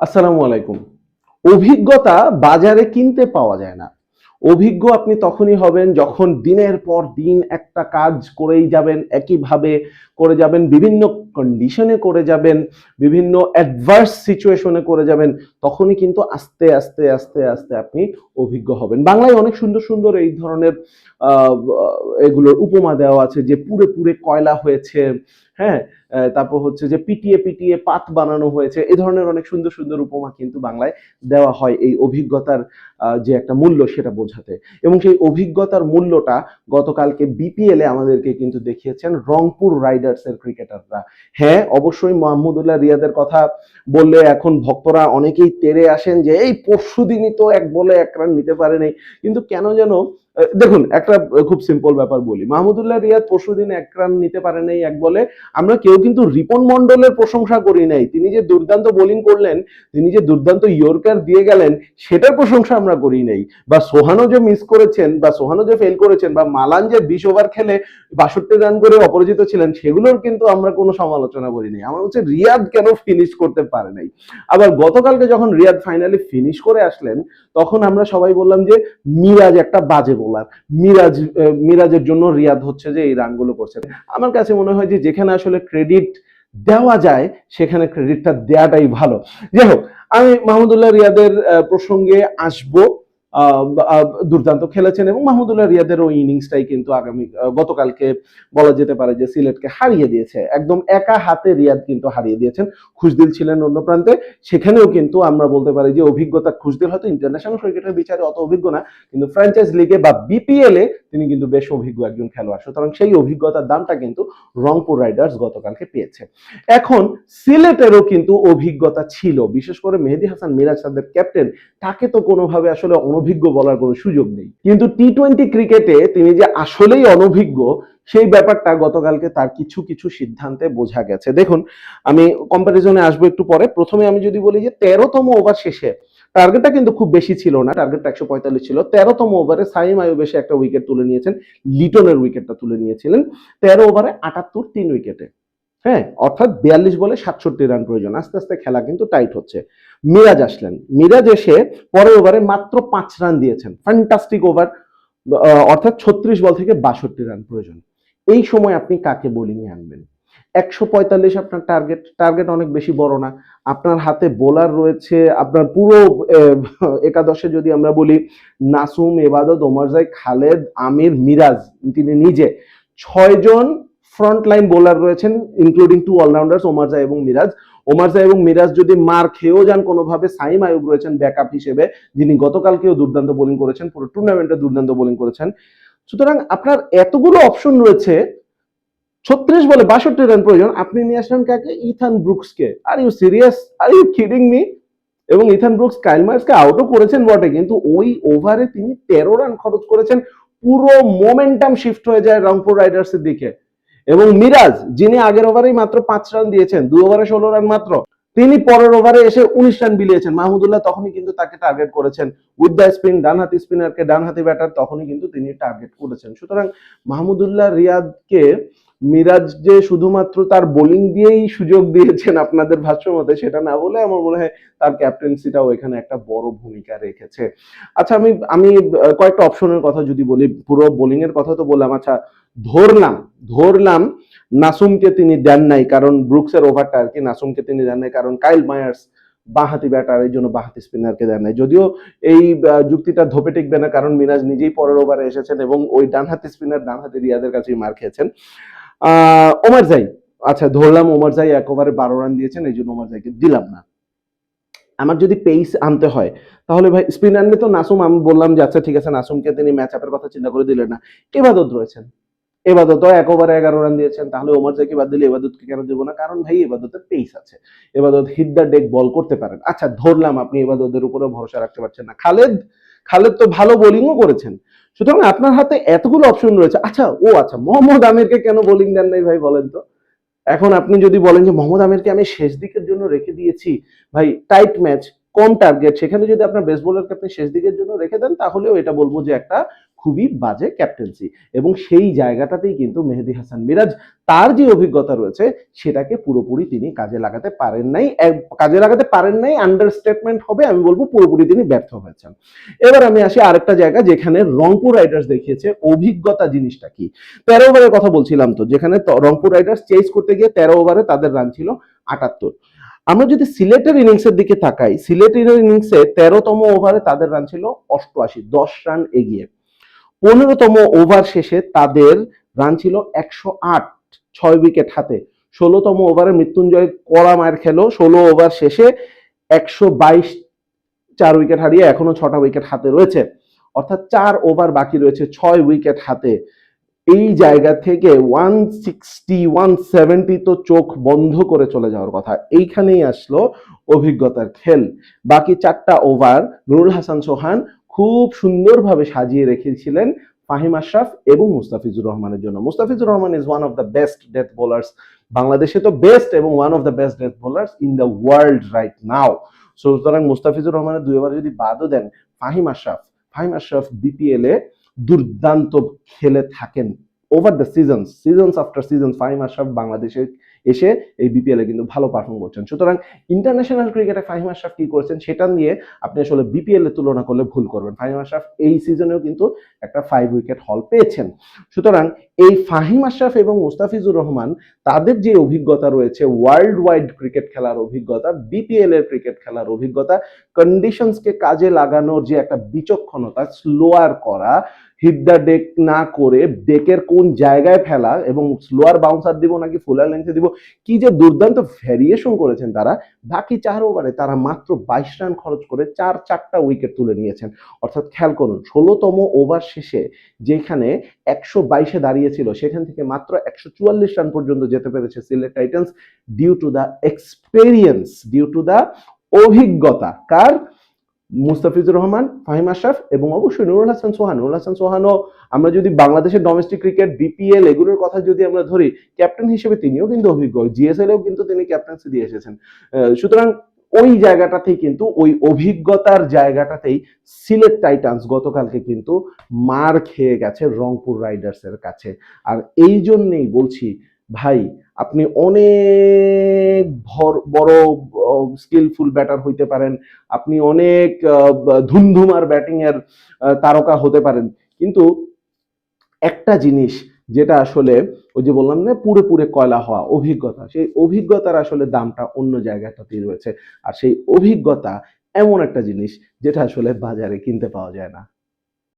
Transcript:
আসসালামু আলাইকুম। অভিজ্ঞতা বাজারে কিনতে পাওয়া যায় না। অভিজ্ঞ আপনি তখনই হবেন যখন দিনের পর দিন একটা কাজ করেই যাবেন, একইভাবে করে যাবেন, বিভিন্ন কন্ডিশনে করে যাবেন, বিভিন্ন অ্যাডভার্স সিচুয়েশনে করে যাবেন। তখনই কিন্তু আস্তে, আস্তে, আস্তে, আস্তে আপনি অভিজ্ঞ হবেন। বাংলায় অনেক সুন্দর, সুন্দর এই ধরনের আ আ এগুলোর উপমা দেওয়া আছে যে পুড়ে, পুড়ে কয়লা হয়েছে, হ্যাঁ? তারপর হচ্ছে যে পিটিয়ে, পিটিয়ে পাত বানানো হয়েছে। এ ধরনের অনেক সুন্দর, সুন্দর উপমা কিন্তু বাংলায় দেওয়া হয় এই অভিজ্ঞতার যে একটা মূল্য সেটা বোঝাতে। এবং সেই অভিজ্ঞতার মূল্যটা গতকালকে বিপিএল এ আমাদেরকে কিন্তু দেখিয়েছেন রংপুর রাইডার্সের ক্রিকেটাররা। হ্যাঁ, অবশ্যই মাহমুদুল্লাহ রিয়াদের কথা বললে এখন ভক্তরা অনেকেই তেড়ে আসেন যে এই পরশুদিনই তো এক বলে এক রান নিতে পারে নাই। কিন্তু কেন যেন দেখুন একটা খুব সিম্পল ব্যাপার বলি। মাহমুদুল্লাহ রিয়াদ পরশুদিন এক রান নিতে পারে নাই এক বলে। আমরা কেউ কিন্তু রিপন মন্ডলের প্রশংসা করি নাই। তিনি যে দুর্দান্ত বোলিং করলেন, তিনি যে দুর্দান্ত ইয়র্কার দিয়ে গেলেন সেটার প্রশংসা আমরা করি নাই। বা সোহানও যে মিস করেছেন বা সোহানও যে ফেল করেছেন বা মালান যে 20 ওভার খেলে 62 রান করে অপরাজিত ছিলেন সেগুলোর কিন্তু আমরা কোনো সমালোচনা করি নাই। আমার হচ্ছে রিয়াদ কেন ফিনিশ করতে পারে নাই। আবার গতকালকে যখন রিয়াদ ফাইনালি ফিনিশ করে আসলেন তখন আমরা সবাই বললাম যে মিরাজ একটা বাজে বোলার। মিরাজের জন্য রিয়াদ হচ্ছে যে এই রানগুলো করছে। আমার কাছে মনে হয় যে যেখানে আসলে ক্রেডিট দেওয়া যায় সেখানে ক্রেডিটটা দেওয়াটাই ভালো। যাই হোক, আমি মাহমুদুল্লাহ রিয়াদের প্রসঙ্গে আসবো। দুর্দান্ত খেলেছেন এবং মাহমুদুল্লাহ রিয়াদের ওই ইনিংসটাই কিন্তু গতকালকে বলা যেতে পারে যে সিলেটকে হারিয়ে দিয়েছে। একদম একা হাতে রিয়াদ কিন্তু হারিয়ে দিয়েছেন। খুশদিল ছিলেন অন্য প্রান্তে, সেখানেও কিন্তু আমরা বলতে পারি যে অভিজ্ঞতা খুশদিল হয়তো ইন্টারন্যাশনাল ক্রিকেটের বিচারে অত অভিজ্ঞ না, কিন্তু ফ্র্যাঞ্চাইজ লিগে বা বিপিএল এ তিনি কিন্তু বেশ অভিজ্ঞ একজন খেলোয়াড়। সুতরাং সেই অভিজ্ঞতার দামটা কিন্তু রংপুর রাইডার্স গতকালকে পেয়েছে। এখন সিলেটেরও কিন্তু অভিজ্ঞতা ছিল, বিশেষ করে মেহেদী হাসান মিরাজ তাদের ক্যাপ্টেন, তাকে তো কোনোভাবে আসলে অনভিজ্ঞ বলার কোনো সুযোগ নেই। কিন্তু টি-20 ক্রিকেটে তিনি যে আসলেই অনভিজ্ঞ সেই ব্যাপারটা গতকালকে তার কিছু কিছু সিদ্ধান্তে বোঝা গেছে। দেখুন, আমি কম্পারিজনে আসবো একটু পরে। প্রথমে আমি যদি বলি যে 13তম ওভার শেষে টার্গেটটা কিন্তু খুব বেশি ছিল না, টার্গেটটা 145 ছিল। 13তম ওভারে সাইম আইয়ুব এসে একটা উইকেট তুলে নিয়েছেন, লিটনের উইকেটটা তুলে নিয়েছিলেন। 13 ওভারে 78 3 উইকেটে, হ্যাঁ, অর্থাৎ 42 বলে 67 রান প্রয়োজন। আস্তে আস্তে খেলা কিন্তু টাইট হচ্ছে। মিরাজ আসলেন, মিরাজ এসে পরের ওভারে মাত্র 5 রান দিয়েছেন, ফ্যান্টাস্টিক ওভার। অর্থাৎ 36 বল থেকে 62 রান প্রয়োজন। এই সময় আপনি কাকে বোলিংয়ে আনবেন? 145 আপনার টার্গেট, টার্গেট অনেক বেশি বড় না। আপনার হাতে বোলার রয়েছে, আপনার পুরো একাদশে যদি আমরা বলি নাসুম, এবাদত, ওমরজাই, খালেদ, আমির, মিরাজ, তিনি নিজে 6 জন ফ্রন্ট লাইন বোলার রয়েছেন, ইনক্লুডিং 2 অলরাউন্ডার্স ওমরজাই এবং মিরাজ। ওমরজাই এবং মিরাজ যদি মার খেয়েও যান কোনোভাবে, সাইম আইয়ুব রয়েছেন ব্যাকআপ হিসেবে, যিনি গতকালকেও দুর্দান্ত বোলিং করেছেন, পুরো টুর্নামেন্টে দুর্দান্ত বোলিং করেছেন। সুতরাং আপনার এতগুলো অপশন রয়েছে, 36 বলে 62 রান প্রয়োজন, আপনি নিয়ে আসলেন কাকে? Ethan ব্রুকসকে। Are you serious? Are you kidding me? এবং ইথান ব্রুকস কাইল মার্কসকে আউটও করেছেন বটে, কিন্তু ওই ওভারে তিনি 13 রান খরচ করেছেন। পুরো মোমেন্টাম শিফট হয়ে যায় রংপুর রাইডার্সের দিকে। এবং মিরাজ, যিনি আগের ওভারেই মাত্র 5 রান দিয়েছেন, 2 ওভারে 16 রান মাত্র, তিনি পরের ওভারে এসে 19 রান বিলিয়েছেন। মাহমুদুল্লাহ তখনই কিন্তু তাকে টার্গেট করেছেন উইথ দ্য স্পিন, ডানহাতি স্পিনারকে, ডানহাতি ব্যাটার, তখনই কিন্তু তিনি টার্গেট করেছেন। সুতরাং মাহমুদুল্লাহ রিয়াদকে মিরাজ যে শুধুমাত্র তার বোলিং দিয়েই সুযোগ দিয়েছেন আপনাদের ভাষ্য মতে, সেটা না বলে আমার মনে হয় তার ক্যাপ্টেন্সিটাও এখানে একটা বড় ভূমিকা রেখেছে। আচ্ছা, আমি আমি কয়েকটা অপশনের কথা যদি বলি, পুরো বোলিং এর কথা তো বললাম। আচ্ছা, ধরলাম ধরলাম নাসুমকে তিনি দেন নাই কারণ ব্রুকসের ওভারটা আর কি, নাসুমকে তিনি দেন নাই কারণ কাইল মায়ার্স বাঁহাতি ব্যাটার, এই জন্য বাঁহাতি স্পিনারকে দেন নাই। যদিও এই যুক্তিটা ধোপে টিকবে না, কারণ মিরাজ নিজেই পরের ওভারে এসেছেন এবং ওই ডানহাতি স্পিনার ডানহাতি রিয়াদের কাছেই মার খেয়েছেন। ওমরজাই, আচ্ছা ধরলাম ওমরজাই 1 ওভারে 12 রান দিয়েছেন, এই জন্য ওমরজাইকে দিলাম না। আমার যদি পেস আনতে হয় তাহলে ভাই স্পিনার নিয়ে তো নাসুম, আমি বললাম যে আচ্ছা ঠিক আছে, নাসুমকে তিনি ম্যাচ আপের কথা চিন্তা করে দিলেন না। এবাদত রয়েছেন, এবাদত 1 ওভারে 11 রান দিয়েছেন, তাহলে ওমরজাইকে বাদ দিলে এবাদতকে কেন দেব না? কারণ ভাই এবাদতের পেস আছে, এবাদত হিট দ্য ডেক বল করতে পারেন। আচ্ছা ধরলাম আপনি এবাদতের উপরে ভরসা রাখতে পারছেন না। খালেদ, খালেদ তো ভালো বোলিংও করেছেন। সুতরাং আপনার হাতে এতগুলো অপশন রয়েছে। আচ্ছা মোহাম্মদ আমিরকে কেন বোলিং দেন নাই ভাই বলেন তো? এখন আপনি যদি বলেন যে মোহাম্মদ আমিরকে আমি শেষ দিকের জন্য রেখে দিয়েছি, ভাই টাইট ম্যাচ, কম টার্গেট, সেখানে যদি আপনার বেস বোলারকে আপনি শেষ দিকের জন্য রেখে দেন তাহলেও এটা বলবো যে একটা খুবই বাজে ক্যাপ্টেন্সি, এবং সেই জায়গাটাতেই কিন্তু মেহেদী হাসান মিরাজ তার যে অভিজ্ঞতা রয়েছে সেটাকে পুরোপুরি তিনি কাজে লাগাতে পারেন নাই। আন্ডারস্টেটমেন্ট হবে, আমি বলবো পুরোপুরি তিনি ব্যর্থ হয়েছেন। এবার আমি আসি আরেকটা জায়গা যেখানে রংপুর রাইডার্স দেখিয়েছে অভিজ্ঞতা জিনিসটা কি। 13 ওভারের কথা বলছিলাম, তো যেখানে রংপুর রাইডার্স চেজ করতে গিয়ে 13 ওভারে তাদের রান ছিল 78। আমরা যদি সিলেটের ইনিংসের দিকে তাকাই, সিলেটের ইনিংসে 13তম ওভারে তাদের রান ছিল 88, 10 রান এগিয়ে। 15তম ওভার শেষে তাদের রান ছিল 108, 6 উইকেট হাতে। 16তম ওভারে মৃত্যুঞ্জয় কড়া মার খেলো, 16 ওভার শেষে 122, 4 উইকেট হারিয়ে এখনো 6টা উইকেট হাতে রয়েছে, অর্থাৎ 4 ওভার বাকি রয়েছে, 6 উইকেট হাতে। এই জায়গা থেকে 160, 170 তো চোখ বন্ধ করে চলে যাওয়ার কথা। এইখানেই আসলো অভিজ্ঞতার খেল। বাকি 4টা ওভার নুরুল হাসান সোহান খুব সুন্দরভাবে সাজিয়ে রেখেছিলেন ফাহিম আশরাফ এবং মুস্তাফিজুর রহমানের জন্য। Mustafizur Rahman is one of the best death bowlers, বাংলাদেশে তো বেস্ট এবং one of the best death bowlers in the world right now. সুতরাং মুস্তাফিজুর রহমানের 2 ওভার যদি বাদও দেন, ফাহিম আশরাফ বিপিএল এ দুর্দান্ত খেলে থাকেন over the seasons after season. Fahim Ashraf বাংলাদেশে এসে এই বিপিএল এ কিন্তু ভালো পারফর্ম করছেন। সুতরাং ইন্টারন্যাশনাল ক্রিকেটে ফাহিম আশরাফ কি করেছেন সেটা নিয়ে আপনি আসলে বিপিএল এর তুলনা করলে ভুল করবেন। ফাহিম আশরাফ এই সিজনেও কিন্তু একটা 5 উইকেট হল পেয়েছেন। সুতরাং এই ফাহিম আশরাফ এবং মুস্তাফিজুর রহমান তাদের যে অভিজ্ঞতা রয়েছে, ওয়ার্ল্ড ওয়াইড ক্রিকেট খেলার অভিজ্ঞতা, বিপিএল এর ক্রিকেট খেলার অভিজ্ঞতা, কন্ডিশনসকে কাজে লাগানোর যে একটা বিচক্ষণতা, স্লোয়ার করা, হিট দ্য ডেক না করে ডেকের কোন জায়গায় ফেলা এবং স্লোয়ার বাউন্সার দিব নাকি ফুলার লেন্থে দিব, কি যে দুর্দান্ত ভ্যারিয়েশন করেছেন তারা। বাকি 4 ওভারে তারা মাত্র 22 রান খরচ করে 4টা উইকেট তুলে নিয়েছেন। অর্থাৎ খেয়াল করুন, 16তম ওভার শেষে যেখানে 122-এ দাঁড়িয়েছিল সেখান থেকে মাত্র 144 রান পর্যন্ত যেতে পেরেছে Sylhet Titans, due to the experience, due to the অভিজ্ঞতা কার? মুস্তাফিজুর রহমান, ফাহিম আশরাফ এবং অবশ্যই নুরুল হাসান সোহান। নুরুল হাসান সোহানও আমরা যদি বাংলাদেশের ডোমেস্টিক ক্রিকেট, বিপিএল এগুলোর কথা যদি আমরা ধরি, ক্যাপ্টেন হিসেবে তিনিও কিন্তু অভিজ্ঞ, জিএসএল এও কিন্তু তিনি ক্যাপ্টেন্সি দিয়ে এসেছেন। সুতরাং ওই জায়গাটাতেই কিন্তু, ওই অভিজ্ঞতার জায়গাটাতেই সিলেট টাইটান্স গতকালকে কিন্তু মার খেয়ে গেছে রংপুর রাইডার্সের কাছে। আর এই জন্যেই বলছি ভাই, আপনি অনেক বড় স্কিলফুল ব্যাটার হইতে পারেন, আপনি অনেক ধুমধুমার ব্যাটিং এর তারকা হতে পারেন, কিন্তু একটা জিনিস যেটা আসলে ওই যে বললাম না, পুরো কয়লা হওয়া অভিজ্ঞতা, সেই অভিজ্ঞতার আসলে দামটা অন্য জায়গাটাতেই রয়েছে। আর সেই অভিজ্ঞতা এমন একটা জিনিস যেটা আসলে বাজারে কিনতে পাওয়া যায় না।